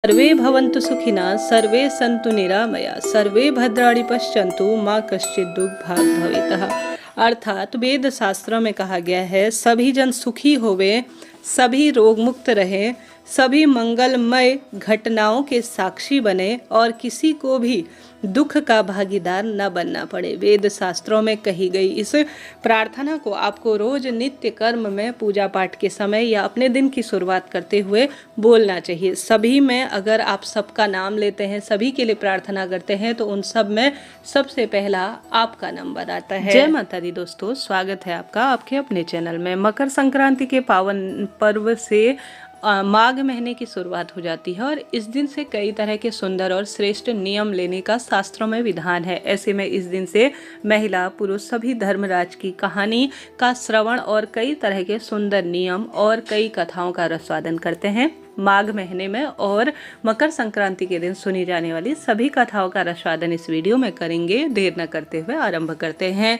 सर्वे भवन्तु सुखिनः सर्वे सन्तु निरामया सर्वे भद्राणि पश्यन्तु माँ कश्चित् दुःख भाग भवेतः। अर्थात वेद शास्त्रों में कहा गया है सभी जन सुखी होवे, सभी रोग मुक्त रहे, सभी मंगलमय घटनाओं के साक्षी बने और किसी को भी दुख का भागीदार न बनना पड़े। वेद शास्त्रों में कही गई इस प्रार्थना को आपको रोज नित्य कर्म में पूजा पाठ के समय या अपने दिन की शुरुआत करते हुए बोलना चाहिए। सभी में अगर आप सबका नाम लेते हैं, सभी के लिए प्रार्थना करते हैं तो उन सब में सबसे पहला आपका नंबर आता है। जय माता दी दोस्तों, स्वागत है आपका आपके अपने चैनल में। मकर संक्रांति के पावन पर्व से माघ महीने की शुरुआत हो जाती है और इस दिन से कई तरह के सुंदर और श्रेष्ठ नियम लेने का शास्त्रों में विधान है। ऐसे में इस दिन से महिला पुरुष सभी धर्मराज की कहानी का श्रवण और कई तरह के सुंदर नियम और कई कथाओं का रसवादन करते हैं माघ महीने में। और मकर संक्रांति के दिन सुनी जाने वाली सभी कथाओं का रसवादन इस वीडियो में करेंगे। देर न करते हुए आरंभ करते हैं।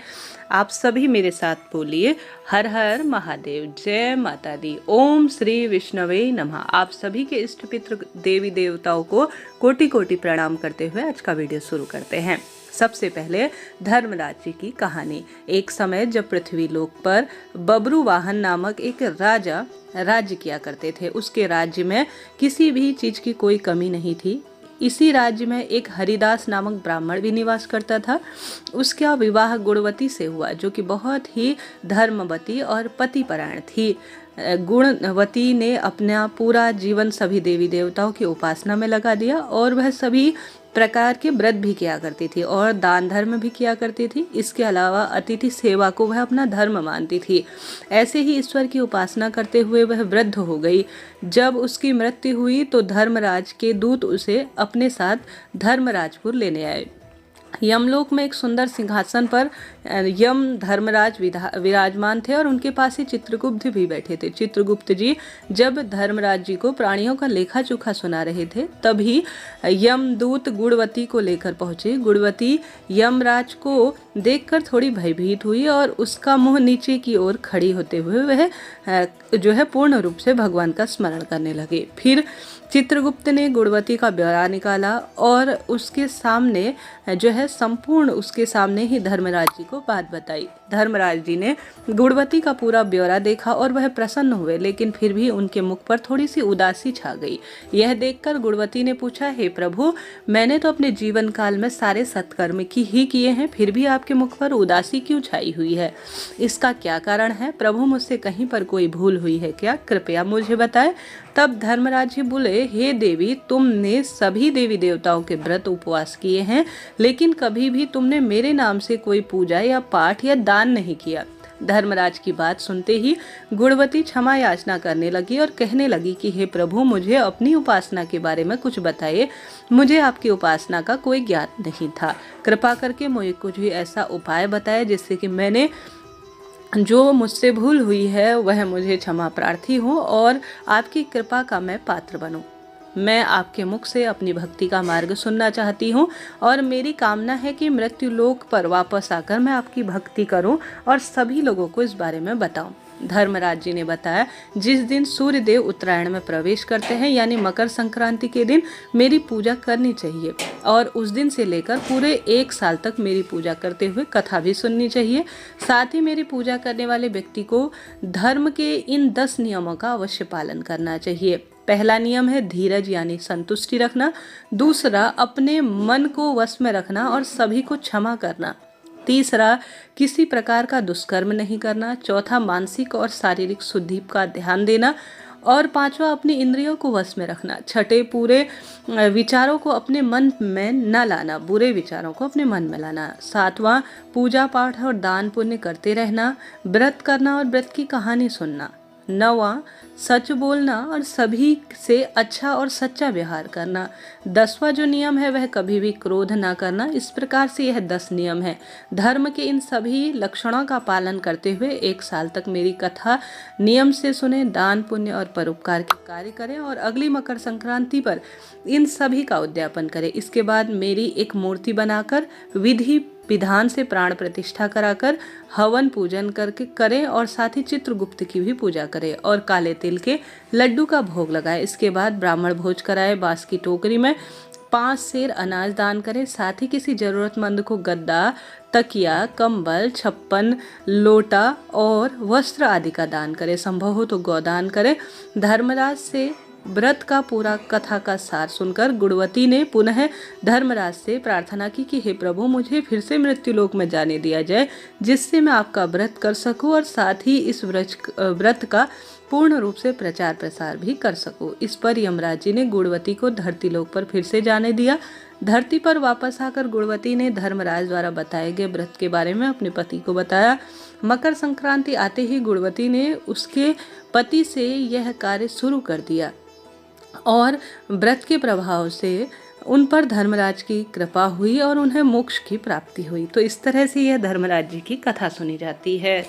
आप सभी मेरे साथ बोलिए हर हर महादेव, जय माता दी, ओम श्री विष्णवे नमः। आप सभी के इष्ट पितृ देवी देवताओं को कोटि कोटि प्रणाम करते हुए आज का वीडियो शुरू करते हैं। सबसे पहले धर्मराज जी की कहानी। एक समय जब पृथ्वी लोक पर बब्रुवाहन नामक एक राजा राज्य किया करते थे। उसके राज्य में किसी भी चीज की कोई कमी नहीं थी। इसी राज्य में एक हरिदास नामक ब्राह्मण भी निवास करता था। उसका विवाह गुणवती से हुआ जो कि बहुत ही धर्मवती और पतिपरायण थी। गुणवती ने अपना पूरा जीवन सभी देवी देवताओं की उपासना में लगा दिया और वह सभी प्रकार के व्रत भी किया करती थी और दान धर्म भी किया करती थी। इसके अलावा अतिथि सेवा को वह अपना धर्म मानती थी। ऐसे ही ईश्वर की उपासना करते हुए वह वृद्ध हो गई। जब उसकी मृत्यु हुई तो धर्मराज के दूत उसे अपने साथ धर्मराजपुर लेने आए। यमलोक में एक सुंदर सिंहासन पर यम धर्मराज विराजमान थे और उनके पास ही चित्रगुप्त भी बैठे थे। चित्रगुप्त जी जब धर्मराज जी को प्राणियों का लेखा जोखा सुना रहे थे तभी यमदूत गुणवती को लेकर पहुंचे। गुणवती यमराज को देखकर थोड़ी भयभीत हुई और उसका मुंह नीचे की ओर खड़ी होते हुए वह जो है पूर्ण रूप से भगवान का स्मरण करने लगे। फिर चित्रगुप्त ने गुणवती का ब्यौरा निकाला और उसके सामने जो है संपूर्ण उसके सामने ही धर्मराज जी को बात बताई। धर्मराज जी ने गुणवती का पूरा ब्यौरा देखा और वह प्रसन्न हुए, लेकिन फिर भी उनके मुख पर थोड़ी सी उदासी छा गई। यह देखकर गुणवती ने पूछा, हे प्रभु, मैंने तो अपने जीवन काल में सारे सत्कर्म ही किए हैं, फिर भी आपके मुख पर उदासी क्यों छाई हुई है? इसका क्या कारण है? प्रभु, मुझसे कहीं पर कोई भूल हुई है क्या? कृपया मुझे बताएं। तब धर्मराज जी बोले, हे देवी, तुमने सभी देवी देवताओं के व्रत उपवास किए हैं, लेकिन कभी भी तुमने मेरे नाम से कोई पूजा या पाठ या दान नहीं किया। धर्मराज की बात सुनते ही गुणवती क्षमा याचना करने लगी और कहने लगी कि हे प्रभु, मुझे अपनी उपासना के बारे में कुछ बताइए। मुझे आपकी उपासना का कोई ज्ञान नहीं था। कृपा करके मुझे कुछ भी ऐसा उपाय बताए जिससे कि मैंने जो मुझसे भूल हुई है वह मुझे क्षमा प्रार्थी हो और आपकी कृपा का मैं पात्र बनूं। मैं आपके मुख से अपनी भक्ति का मार्ग सुनना चाहती हूँ और मेरी कामना है कि मृत्यु लोक पर वापस आकर मैं आपकी भक्ति करूँ और सभी लोगों को इस बारे में बताऊँ। धर्मराज जी ने बताया, जिस दिन सूर्य देव उत्तरायण में प्रवेश करते हैं यानी मकर संक्रांति के दिन मेरी पूजा करनी चाहिए और उस दिन से लेकर पूरे 1 साल तक मेरी पूजा करते हुए कथा भी सुननी चाहिए। साथ ही मेरी पूजा करने वाले व्यक्ति को धर्म के इन 10 नियमों का अवश्य पालन करना चाहिए। पहला नियम है धीरज यानी संतुष्टि रखना। दूसरा, अपने मन को वश में रखना और सभी को क्षमा करना। तीसरा, किसी प्रकार का दुष्कर्म नहीं करना। चौथा, मानसिक और शारीरिक शुद्धि का ध्यान देना। और पांचवा, अपनी इंद्रियों को वश में रखना। छठे, पूरे विचारों को अपने मन में न लाना, बुरे विचारों को अपने मन में लाना। सातवां, पूजा पाठ और दान पुण्य करते रहना। व्रत करना और व्रत की कहानी सुनना। नौवां, सच बोलना और सभी से अच्छा और सच्चा व्यवहार करना। 10वां जो नियम है वह कभी भी क्रोध ना करना। इस प्रकार से यह 10 नियम है। धर्म के इन सभी लक्षणों का पालन करते हुए 1 साल तक मेरी कथा नियम से सुने, दान पुण्य और परोपकार के कार्य करें और अगली मकर संक्रांति पर इन सभी का उद्यापन करें। इसके बाद मेरी एक मूर्ति बनाकर विधि विधान से प्राण प्रतिष्ठा कराकर हवन पूजन करके करें और साथ ही चित्रगुप्त की भी पूजा करें और काले तिल के लड्डू का भोग लगाए। इसके बाद ब्राह्मण भोज कराए, बांस की टोकरी में 5 सेर अनाज दान करें। साथ ही किसी जरूरतमंद को गद्दा, तकिया, कंबल, छप्पन, लोटा और वस्त्र आदि का दान करें। संभव हो तो गौदान करें। धर्मराज से व्रत का पूरा कथा का सार सुनकर गुणवती ने पुनः धर्मराज से प्रार्थना की कि हे प्रभु, मुझे फिर से मृत्युलोक में जाने दिया जाए, जिससे मैं आपका व्रत कर सकूं और साथ ही इस व्रत का पूर्ण रूप से प्रचार प्रसार भी कर सकूं। इस पर यमराज जी ने गुणवती को धरती लोक पर फिर से जाने दिया। धरती पर वापस आकर गुणवती ने धर्मराज द्वारा बताए गए व्रत के बारे में अपने पति को बताया। मकर संक्रांति आते ही गुणवती ने उसके पति से यह कार्य शुरू कर दिया और व्रत के प्रभाव से उन पर धर्मराज की कृपा हुई और उन्हें मोक्ष की प्राप्ति हुई। तो इस तरह से यह धर्मराज जी की कथा सुनी जाती है।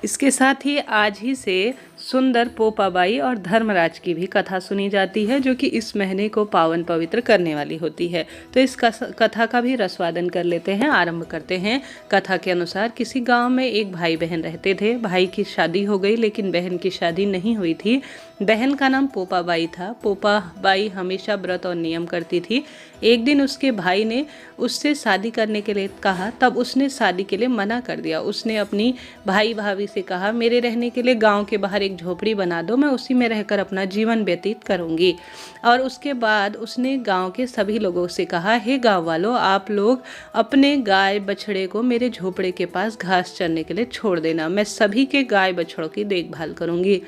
इसके साथ ही आज ही से सुंदर पोपाबाई और धर्मराज की भी कथा सुनी जाती है, जो कि इस महीने को पावन पवित्र करने वाली होती है। तो इस कथा का भी रसवादन कर लेते हैं। आरंभ करते हैं। कथा के अनुसार किसी गांव में एक भाई बहन रहते थे। भाई की शादी हो गई लेकिन बहन की शादी नहीं हुई थी। बहन का नाम पोपाबाई था। पोपाबाई हमेशा व्रत और नियम करती थी। एक दिन उसके भाई ने उससे शादी करने के लिए कहा, तब उसने शादी के लिए मना कर दिया। उसने अपनी भाई भाभी से कहा, मेरे रहने के लिए गांव के बाहर एक झोपड़ी बना दो, मैं उसी में रहकर अपना जीवन व्यतीत करूंगी। और उसके बाद उसने गांव के सभी लोगों से कहा, हे गांव वालों, आप लोग अपने गाय बछड़े को मेरे झोपड़े के पास घास चरने के लिए छोड़ देना। मैं सभी के गाय बछड़ों की देखभाल करूंगी।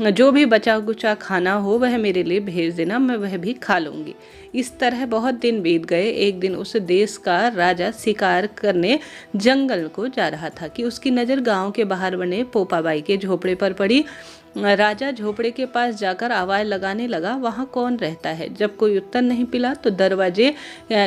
जो भी बचा कुचा खाना हो वह मेरे लिए भेज देना, मैं वह भी खा लूंगी। इस तरह बहुत दिन बीत गए। एक दिन उस देश का राजा शिकार करने जंगल को जा रहा था कि उसकी नज़र गांव के बाहर बने पोपाबाई के झोपड़े पर पड़ी। राजा झोपड़े के पास जाकर आवाज़ लगाने लगा, वहाँ कौन रहता है? जब कोई उत्तर नहीं मिला तो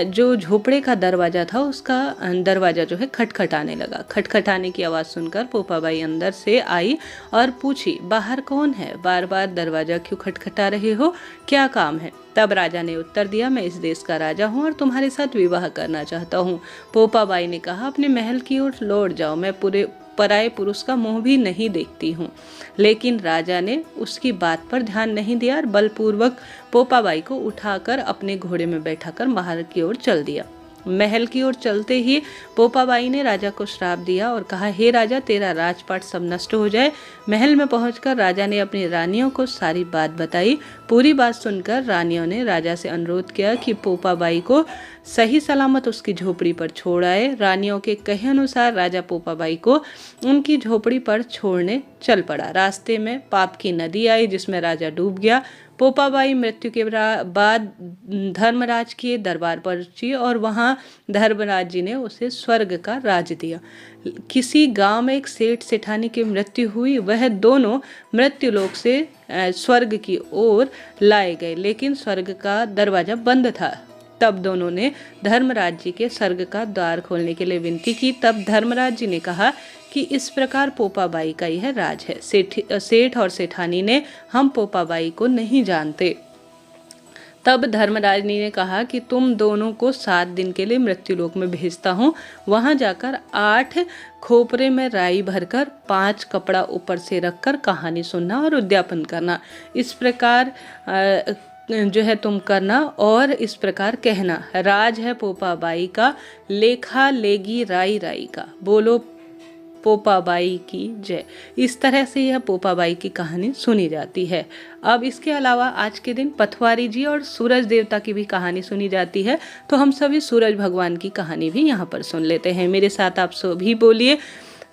जो झोपड़े का दरवाज़ा था उसका दरवाज़ा जो है खटखटाने लगा। खटखटाने की आवाज़ सुनकर पोपाबाई अंदर से आई और पूछी, बाहर कौन है? बार बार दरवाज़ा क्यों खटखटा रहे हो? क्या काम है? तब राजा ने उत्तर दिया, मैं इस देश का राजा हूँ और तुम्हारे साथ विवाह करना चाहता हूँ। पोपाबाई ने कहा, अपने महल की ओर लौट जाओ, मैं पूरे पराये पुरुष का मुंह भी नहीं देखती हूँ। लेकिन राजा ने उसकी बात पर ध्यान नहीं दिया और बलपूर्वक पोपाबाई को उठाकर अपने घोड़े में बैठाकर महल की ओर चल दिया। महल की ओर चलते ही पोपाबाई ने राजा को श्राप दिया और कहा, हे राजा, तेरा राजपाट सब नष्ट हो जाए। महल में पहुंचकर राजा ने अपनी रानियों को सारी बात बताई। पूरी बात सुनकर रानियों ने राजा से अनुरोध किया कि पोपाबाई को सही सलामत उसकी झोपड़ी पर छोड़ आए। रानियों के कहे अनुसार राजा पोपाबाई को उनकी झोपड़ी पर छोड़ने चल पड़ा। रास्ते में पाप की नदी आई जिसमें राजा डूब गया। पोपाबाई मृत्यु के बाद धर्मराज के दरबार पहुंची और वहां धर्मराज जी ने उसे स्वर्ग का राज दिया। किसी गांव में एक सेठ सेठानी की मृत्यु हुई। वह दोनों मृत्युलोक से स्वर्ग की ओर लाए गए, लेकिन स्वर्ग का दरवाजा बंद था। तब दोनों ने धर्मराज जी के स्वर्ग का द्वार खोलने के लिए विनती की। तब धर्मराज जी ने कहा कि इस प्रकार पोपाबाई का यह राज है। सेठ और सेठानी ने हम पोपाबाई को नहीं जानते। तब धर्मराज ने कहा कि तुम दोनों को 7 दिन के लिए मृत्युलोक में भेजता हूँ। वहां जाकर 8 खोपरे में राई भरकर 5 कपड़ा ऊपर से रखकर कहानी सुनना और उद्यापन करना। इस प्रकार जो है तुम करना और इस प्रकार कहना, राज है पोपाबाई का, लेखा लेगी राई राई का, बोलो पोपाबाई की जय। इस तरह से यह पोपाबाई की कहानी सुनी जाती है। अब इसके अलावा आज के दिन पथवारी जी और सूरज देवता की भी कहानी सुनी जाती है। तो हम सभी सूरज भगवान की कहानी भी यहाँ पर सुन लेते हैं। मेरे साथ आप सभी बोलिए,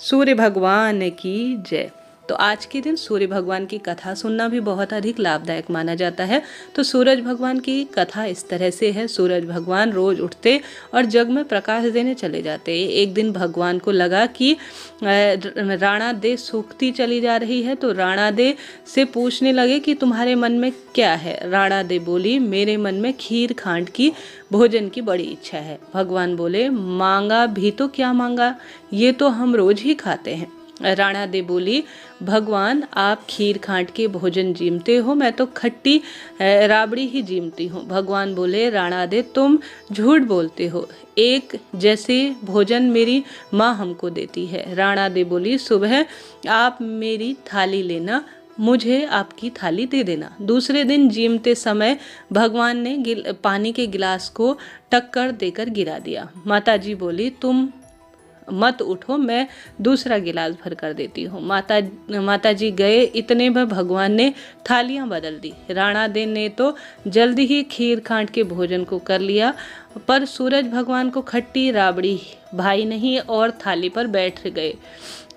सूर्य भगवान की जय। तो आज के दिन सूर्य भगवान की कथा सुनना भी बहुत अधिक लाभदायक माना जाता है। तो सूरज भगवान की कथा इस तरह से है। सूरज भगवान रोज उठते और जग में प्रकाश देने चले जाते। एक दिन भगवान को लगा कि राणा दे सूखती चली जा रही है, तो राणा दे से पूछने लगे कि तुम्हारे मन में क्या है। राणा दे बोली, मेरे मन में खीर खांड की भोजन की बड़ी इच्छा है। भगवान बोले, मांगा भी तो क्या मांगा, ये तो हम रोज ही खाते हैं। राणा दे बोली, भगवान आप खीर खांट के भोजन जीमते हो, मैं तो खट्टी राबड़ी ही जीमती हूँ। भगवान बोले, राणा दे तुम झूठ बोलते हो, एक जैसे भोजन मेरी माँ हमको देती है। राणा दे बोली, सुबह आप मेरी थाली लेना, मुझे आपकी थाली दे देना। दूसरे दिन जीमते समय भगवान ने पानी के गिलास को टक्कर देकर गिरा दिया। माताजी बोली, तुम मत उठो, मैं दूसरा गिलास भर कर देती हूँ। माताजी गए, इतने में भगवान ने थालियाँ बदल दी। राणा दे ने तो जल्दी ही खीर खांट के भोजन को कर लिया, पर सूरज भगवान को खट्टी राबड़ी भाई नहीं और थाली पर बैठ गए।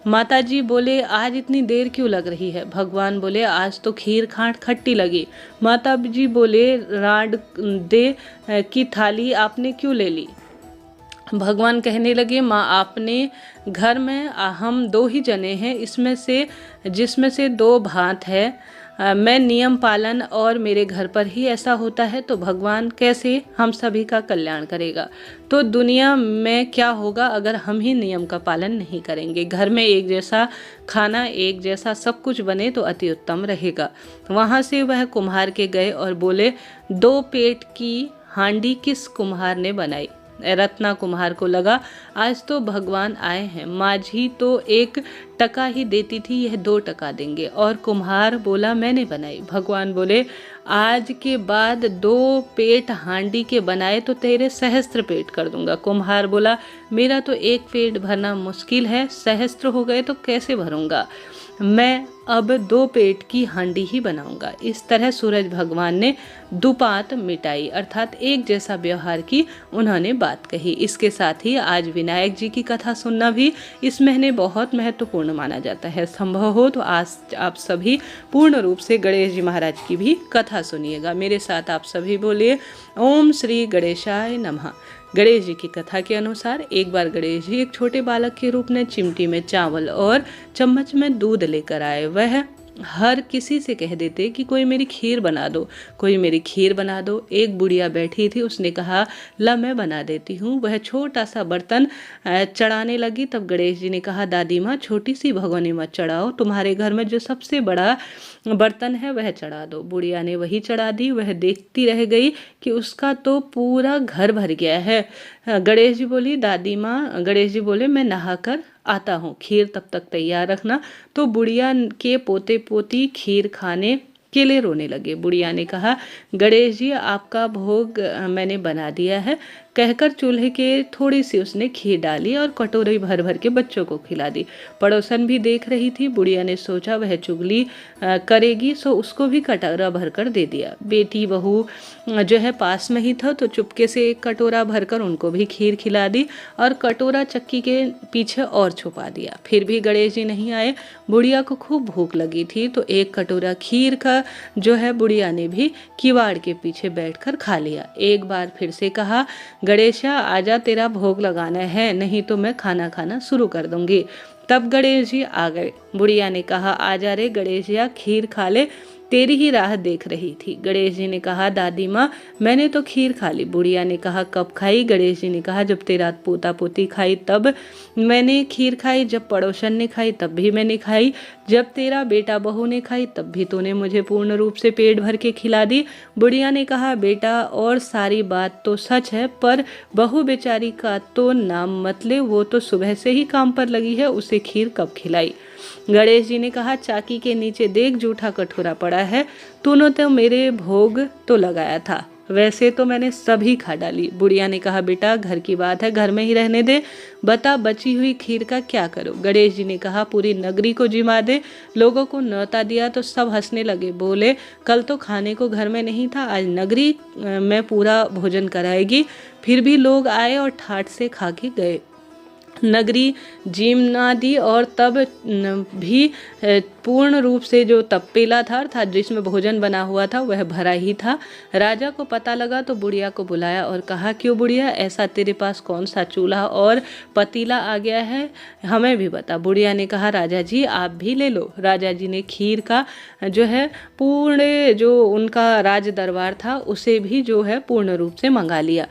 माताजी बोले, आज इतनी देर क्यों लग रही है? भगवान बोले, आज तो खीर खांट खट्टी लगी। माताजी बोले, राड दे की थाली आपने क्यों ले ली? भगवान कहने लगे, माँ आपने घर में हम 2 ही जने हैं, जिसमें से 2 भात है। मैं नियम पालन और मेरे घर पर ही ऐसा होता है, तो भगवान कैसे हम सभी का कल्याण करेगा? तो दुनिया में क्या होगा अगर हम ही नियम का पालन नहीं करेंगे? घर में एक जैसा खाना, एक जैसा सब कुछ बने तो अति उत्तम रहेगा। वहाँ से वह कुम्हार के गए और बोले, 2 पेट की हांडी किस कुम्हार ने बनाई? रत्ना कुम्हार को लगा, आज तो भगवान आए हैं, माझी तो 1 टका ही देती थी, यह 2 टका देंगे। और कुम्हार बोला, मैंने बनाई। भगवान बोले, आज के बाद 2 पेट हांडी के बनाए तो तेरे सहस्त्र पेट कर दूंगा। कुम्हार बोला, मेरा तो 1 पेट भरना मुश्किल है, सहस्त्र हो गए तो कैसे भरूंगा? मैं अब 2 पेट की हांडी ही बनाऊंगा। इस तरह सूरज भगवान ने दुपात मिटाई, अर्थात एक जैसा व्यवहार की उन्होंने बात कही। इसके साथ ही आज विनायक जी की कथा सुनना भी इस महीने बहुत महत्वपूर्ण माना जाता है। संभव हो तो आज आप सभी पूर्ण रूप से गणेश जी महाराज की भी कथा सुनिएगा। मेरे साथ आप सभी बोलिए, ओम श्री गणेशाय नमः। गणेश जी की कथा के अनुसार एक बार गणेश जी एक छोटे बालक के रूप में चिमटी में चावल और चम्मच में दूध लेकर आए। वह हर किसी से कह देते कि कोई मेरी खीर बना दो, कोई मेरी खीर बना दो। एक बुढ़िया बैठी थी, उसने कहा, ला मैं बना देती हूँ। वह छोटा सा बर्तन चढ़ाने लगी। तब गणेश जी ने कहा, दादी माँ छोटी सी भगोनी मत चढ़ाओ, तुम्हारे घर में जो सबसे बड़ा बर्तन है वह चढ़ा दो। बुढ़िया ने वही चढ़ा दी। वह देखती रह गई कि उसका तो पूरा घर भर गया है। गणेश जी बोली, दादी माँ, गणेश जी बोले, मैं नहाकर आता हूँ, खीर तब तक तैयार रखना। तो बुढ़िया के पोते पोती खीर खाने के लिए रोने लगे। बुढ़िया ने कहा, गणेश जी आपका भोग मैंने बना दिया है, कहकर चूल्हे के थोड़ी सी उसने खीर डाली और कटोरी भर भर के बच्चों को खिला दी। पड़ोसन भी देख रही थी। बुढ़िया ने सोचा वह चुगली करेगी, सो उसको भी कटोरा भर कर दे दिया। बेटी बहू जो है पास में ही था, तो चुपके से एक कटोरा भरकर उनको भी खीर खिला दी और कटोरा चक्की के पीछे और छुपा दिया। फिर भी गणेश जी नहीं आए। बुढ़िया को खूब भूख लगी थी, तो एक कटोरा खीर का जो है बुढ़िया ने भी किवाड़ के पीछे बैठकर खा लिया। एक बार फिर से कहा, गणेशा आजा, तेरा भोग लगाना है, नहीं तो मैं खाना खाना शुरू कर दूंगी। तब गणेश जी आ गए। बुढ़िया ने कहा, आजा रे गणेशिया, खीर खा ले, तेरी ही राह देख रही थी। गणेश जी ने कहा, दादी माँ मैंने तो खीर खा ली। बुढ़िया ने कहा, कब खाई? गणेश जी ने कहा, जब तेरा पोता पोती खाई तब मैंने खीर खाई, जब पड़ोसन ने खाई तब भी मैंने खाई, जब तेरा बेटा बहू ने खाई तब भी तूने मुझे पूर्ण रूप से पेट भर के खिला दी। बुढ़िया ने कहा, बेटा और सारी बात तो सच है, पर बहू बेचारी का तो नाम मत ले, वो तो सुबह से ही काम पर लगी है, उसे खीर कब खिलाई? गणेश जी ने कहा, चाकी के नीचे देख जूठा कटोरा पड़ा है, तूने तो मेरे भोग तो लगाया था, वैसे तो मैंने सभी खा डाली। बुढ़िया ने कहा, बेटा घर की बात है, घर में ही रहने दे, बता बची हुई खीर का क्या करो? गणेश जी ने कहा, पूरी नगरी को जिमा दे। लोगों को न्योता दिया तो सब हंसने लगे, बोले कल तो खाने को घर में नहीं था, आज नगरी में पूरा भोजन कराएगी। फिर भी लोग आए और ठाट से खा के गए। नगरी जीमना दी और तब भी पूर्ण रूप से जो तपेला था जिसमें भोजन बना हुआ था वह भरा ही था। राजा को पता लगा तो बुढ़िया को बुलाया और कहा, क्यों बुढ़िया, ऐसा तेरे पास कौन सा चूल्हा और पतीला आ गया है, हमें भी बता। बुढ़िया ने कहा, राजा जी आप भी ले लो। राजा जी ने खीर का जो है पूर्ण जो उनका राज दरबार था उसे भी जो है पूर्ण रूप से मंगा लिया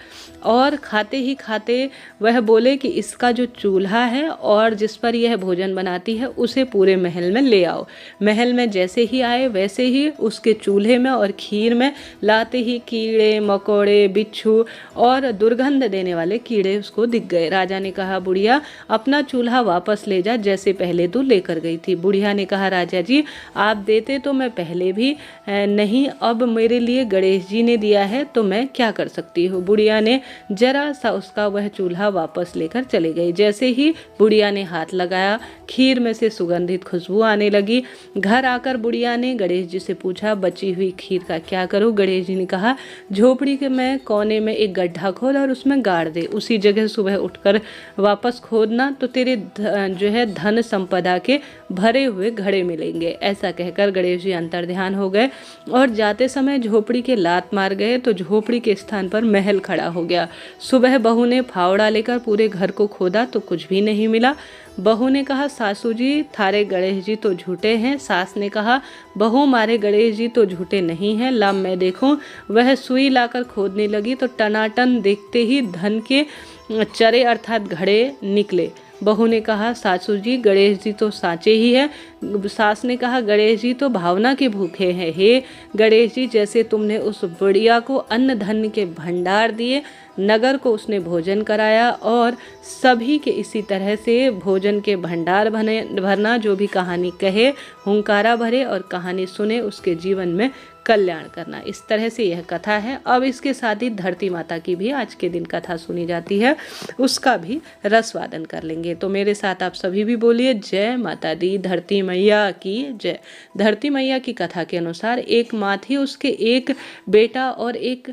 और खाते ही खाते वह बोले कि इसका जो चूल्हा है और जिस पर यह भोजन बनाती है उसे पूरे महल में ले आओ। महल में जैसे ही आए वैसे ही उसके चूल्हे में और खीर में लाते ही कीड़े मकोड़े बिच्छू और दुर्गंध देने वाले कीड़े उसको दिख गए। राजा ने कहा, बुढ़िया अपना चूल्हा वापस ले जा, जैसे पहले तू लेकर गई थी। बुढ़िया ने कहा, राजा जी आप देते तो मैं पहले भी नहीं, अब मेरे लिए गणेश जी ने दिया है तो मैं क्या कर सकती हूँ। बुढ़िया ने जरा सा उसका वह चूल्हा वापस लेकर चले गई। जैसे ही बुढ़िया ने हाथ लगाया खीर में से सुगंधित खुशबू आने लगी। घर आकर बुढ़िया ने गणेश जी से पूछा, बची हुई खीर का क्या करूँ। गणेश जी ने कहा, झोपड़ी के में कोने में एक गड्ढा खोद और उसमें गाड़ दे, उसी जगह सुबह उठकर वापस खोदना तो तेरे जो है धन संपदा के भरे हुए घड़े मिलेंगे। ऐसा कहकर गणेश जी अंतर्ध्यान हो गए और जाते समय झोपड़ी के लात मार गए तो झोपड़ी के स्थान पर महल खड़ा हो गया। सुबह बहू ने फावड़ा लेकर पूरे घर को खोदा तो कुछ भी नहीं मिला। बहू ने कहा, सासू जी थारे गणेश जी तो झूठे हैं। सास ने कहा, बहू मारे गणेश जी तो झूठे नहीं हैं, ला मैं देखूं। वह सुई लाकर खोदने लगी तो टनाटन देखते ही धन के चरे अर्थात घड़े निकले। बहू ने कहा, सासू जी गणेश जी तो साँचे ही है। सास ने कहा, गणेश जी तो भावना के भूखे हैं। हे गणेश जी, जैसे तुमने उस बुढ़िया को अन्न धन के भंडार दिए, नगर को उसने भोजन कराया और सभी के इसी तरह से भोजन के भंडार भरना। जो भी कहानी कहे हुंकारा भरे और कहानी सुने उसके जीवन में कल्याण करना। इस तरह से यह कथा है। अब इसके साथ ही धरती माता की भी आज के दिन कथा सुनी जाती है, उसका भी रसवादन कर लेंगे। तो मेरे साथ आप सभी भी बोलिए, जय माता दी, धरती मैया की जय। धरती मैया की कथा के अनुसार एक माँ थी, उसके एक बेटा और एक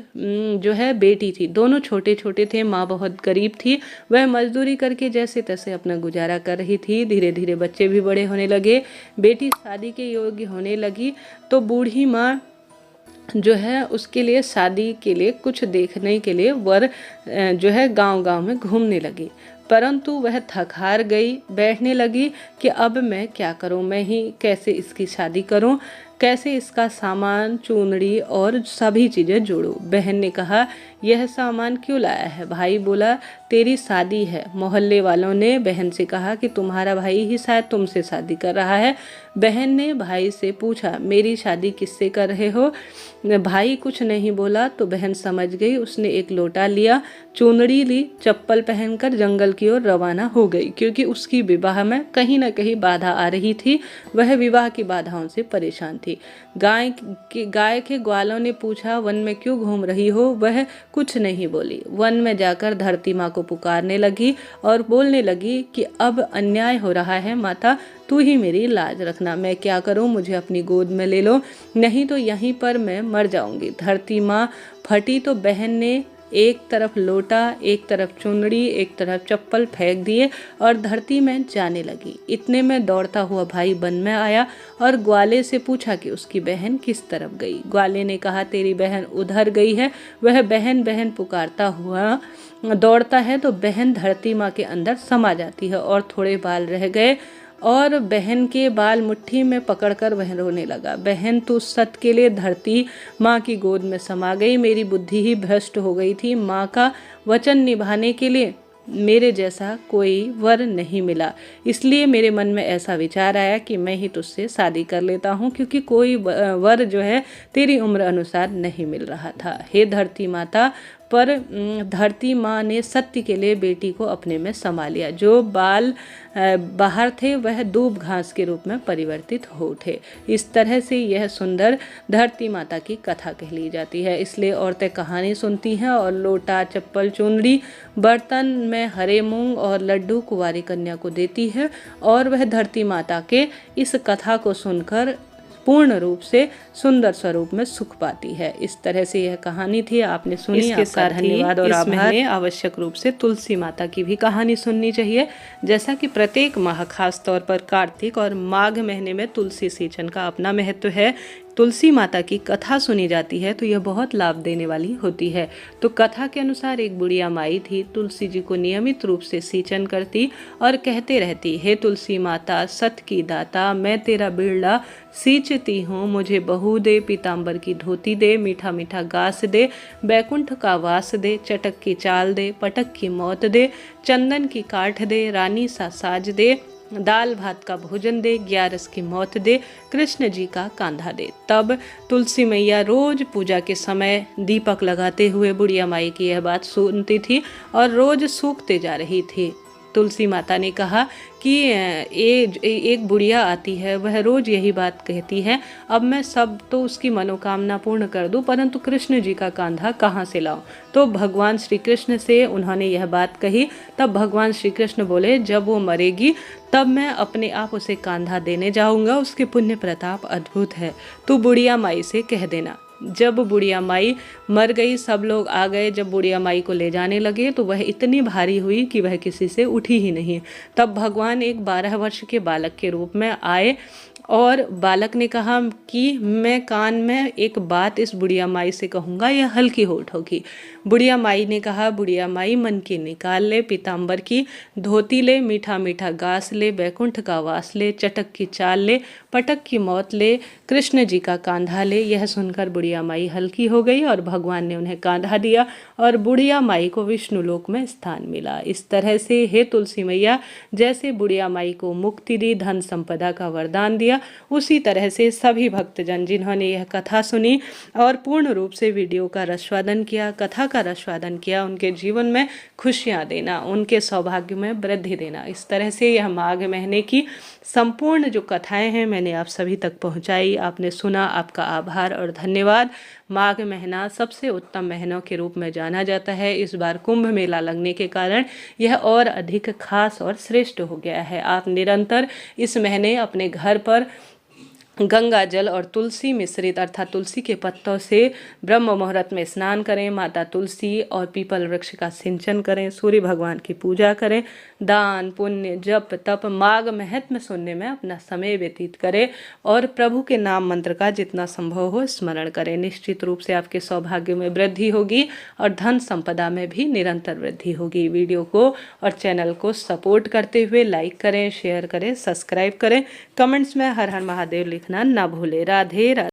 जो है बेटी थी। दोनों छोटे छोटे थे। माँ बहुत गरीब थी, वह मजदूरी करके जैसे तैसे अपना गुजारा कर रही थी। धीरे धीरे बच्चे भी बड़े होने लगे, बेटी शादी के योग्य होने लगी तो बूढ़ी माँ जो है उसके लिए शादी के लिए कुछ देखने के लिए वर जो है गांव-गांव में घूमने लगी। परंतु वह थक हार गई, बैठने लगी कि अब मैं क्या करूं, मैं ही कैसे इसकी शादी करूं, कैसे इसका सामान चूनड़ी और सभी चीज़ें जोड़ूं। बहन ने कहा, यह सामान क्यों लाया है। भाई बोला, तेरी शादी है। मोहल्ले वालों ने बहन से कहा कि तुम्हारा भाई ही शायद तुमसे शादी कर रहा है। बहन ने भाई से पूछा, मेरी शादी किससे कर रहे हो। भाई कुछ नहीं बोला तो बहन समझ गई। उसने एक लोटा लिया, चुनरी ली, चप्पल पहनकर जंगल की ओर रवाना हो गई, क्योंकि उसकी विवाह में कहीं न कहीं बाधा आ रही थी। वह विवाह की बाधाओं से परेशान थी। गाय के ग्वालों ने पूछा, वन में क्यों घूम रही हो। वह कुछ नहीं बोली। वन में जाकर धरती माँ को पुकारने लगी और बोलने लगी कि अब अन्याय हो रहा है माता, तू ही मेरी लाज रखना। मैं क्या करूं, मुझे अपनी गोद में ले लो, नहीं तो यहीं पर मैं मर जाऊंगी। धरती माँ फटी तो बहन ने एक तरफ लोटा, एक तरफ चुनड़ी, एक तरफ चप्पल फेंक दिए और धरती में जाने लगी। इतने में दौड़ता हुआ भाई वन में आया और ग्वाले से पूछा कि उसकी बहन किस तरफ गई। ग्वाले ने कहा, तेरी बहन उधर गई है। वह बहन बहन पुकारता हुआ दौड़ता है तो बहन धरती माँ के अंदर समा जाती है और थोड़े बाल रह गए और बहन के बाल मुट्ठी में पकड़कर वह रोने लगा। बहन तो सत के लिए धरती माँ की गोद में समा गई। मेरी बुद्धि ही भ्रष्ट हो गई थी। माँ का वचन निभाने के लिए मेरे जैसा कोई वर नहीं मिला, इसलिए मेरे मन में ऐसा विचार आया कि मैं ही तुझसे शादी कर लेता हूँ, क्योंकि कोई वर जो है तेरी उम्र अनुसार नहीं मिल रहा था। हे धरती माता, पर धरती माँ ने सत्य के लिए बेटी को अपने में समा लिया। जो बाल बाहर थे वह दूब घास के रूप में परिवर्तित हो उठे। इस तरह से यह सुंदर धरती माता की कथा कहली जाती है। इसलिए औरतें कहानी सुनती हैं और लोटा, चप्पल, चुनरी, बर्तन में हरे मूंग और लड्डू कुंवारी कन्या को देती है और वह धरती माता के इस कथा को सुनकर पूर्ण रूप से सुंदर स्वरूप में सुख पाती है। इस तरह से यह कहानी थी, आपने सुनी। इसके साथ धन्यवाद और आभार। आवश्यक रूप से तुलसी माता की भी कहानी सुननी चाहिए। जैसा कि प्रत्येक माह, खास तौर पर कार्तिक और माघ महीने में तुलसी सिंचन का अपना महत्व है। तुलसी माता की कथा सुनी जाती है तो यह बहुत लाभ देने वाली होती है। तो कथा के अनुसार एक बुढ़िया माई थी, तुलसी जी को नियमित रूप से सिंचन करती और कहते रहती, हे तुलसी माता सत की दाता, मैं तेरा बिरला सींचती हूँ, मुझे बहू दे, पीताम्बर की धोती दे, मीठा मीठा गास दे, बैकुंठ का वास दे, चटक की चाल दे, पटक की मौत दे, चंदन की काठ दे, रानी सा साज दे, दाल भात का भोजन दे, 11 की मौत दे, कृष्ण जी का कांधा दे। तब तुलसी मैया रोज पूजा के समय दीपक लगाते हुए बुढ़िया माई की यह बात सुनती थी और रोज सूखते जा रही थी। तुलसी माता ने कहा कि एक बुढ़िया आती है, वह रोज यही बात कहती है, अब मैं सब तो उसकी मनोकामना पूर्ण कर दूं, परंतु कृष्ण जी का कांधा कहाँ से लाऊं। तो भगवान श्री कृष्ण से उन्होंने यह बात कही। तब भगवान श्री कृष्ण बोले, जब वो मरेगी तब मैं अपने आप उसे कांधा देने जाऊंगा, उसके पुण्य प्रताप अद्भुत है, तू बुढ़िया माई से कह देना। जब बुढ़िया माई मर गई, सब लोग आ गए, जब बुढ़िया माई को ले जाने लगे तो वह इतनी भारी हुई कि वह किसी से उठी ही नहीं। तब भगवान एक 12 वर्ष के बालक के रूप में आए और बालक ने कहा कि मैं कान में एक बात इस बुढ़िया माई से कहूँगा, यह हल्की हो उठोगी। बुढ़िया माई ने कहा, बुढ़िया माई मन की निकाल ले, पीताम्बर की धोती ले, मीठा मीठा गास ले, बैकुंठ का वास ले, चटक की चाल ले, पटक की मौत ले, कृष्ण जी का कांधा ले। यह सुनकर बुढ़िया माई हल्की हो गई और भगवान ने उन्हें कांधा दिया और बुढ़िया माई को विष्णु लोक में स्थान मिला। इस तरह से हे तुलसी मैया, जैसे बुढ़िया माई को मुक्ति दी, धन संपदा का वरदान दिया, उसी तरह से सभी भक्तजन जिन्होंने यह कथा सुनी और पूर्ण रूप से वीडियो का रसवादन किया, कथा का रसवादन किया, उनके जीवन में खुशियां देना, उनके सौभाग्य में वृद्धि देना। इस तरह से यह माघ महीने की संपूर्ण जो कथाएं हैं मैंने आप सभी तक पहुंचाई, आपने सुना, आपका आभार और धन्यवाद। माघ महीना सबसे उत्तम महीनों के रूप में जाना जाता है। इस बार कुंभ मेला लगने के कारण यह और अधिक खास और श्रेष्ठ हो गया है। आप निरंतर इस महीने अपने घर पर गंगा जल और तुलसी मिश्रित अर्थात तुलसी के पत्तों से ब्रह्म मुहूर्त में स्नान करें, माता तुलसी और पीपल वृक्ष का सिंचन करें, सूर्य भगवान की पूजा करें, दान पुण्य जप तप माघ महत्म सुनने में अपना समय व्यतीत करें और प्रभु के नाम मंत्र का जितना संभव हो स्मरण करें। निश्चित रूप से आपके सौभाग्य में वृद्धि होगी और धन संपदा में भी निरंतर वृद्धि होगी। वीडियो को और चैनल को सपोर्ट करते हुए लाइक करें, शेयर करें, सब्सक्राइब करें, कमेंट्स में हर हर महादेव लिखना ना भूले। राधे राधे।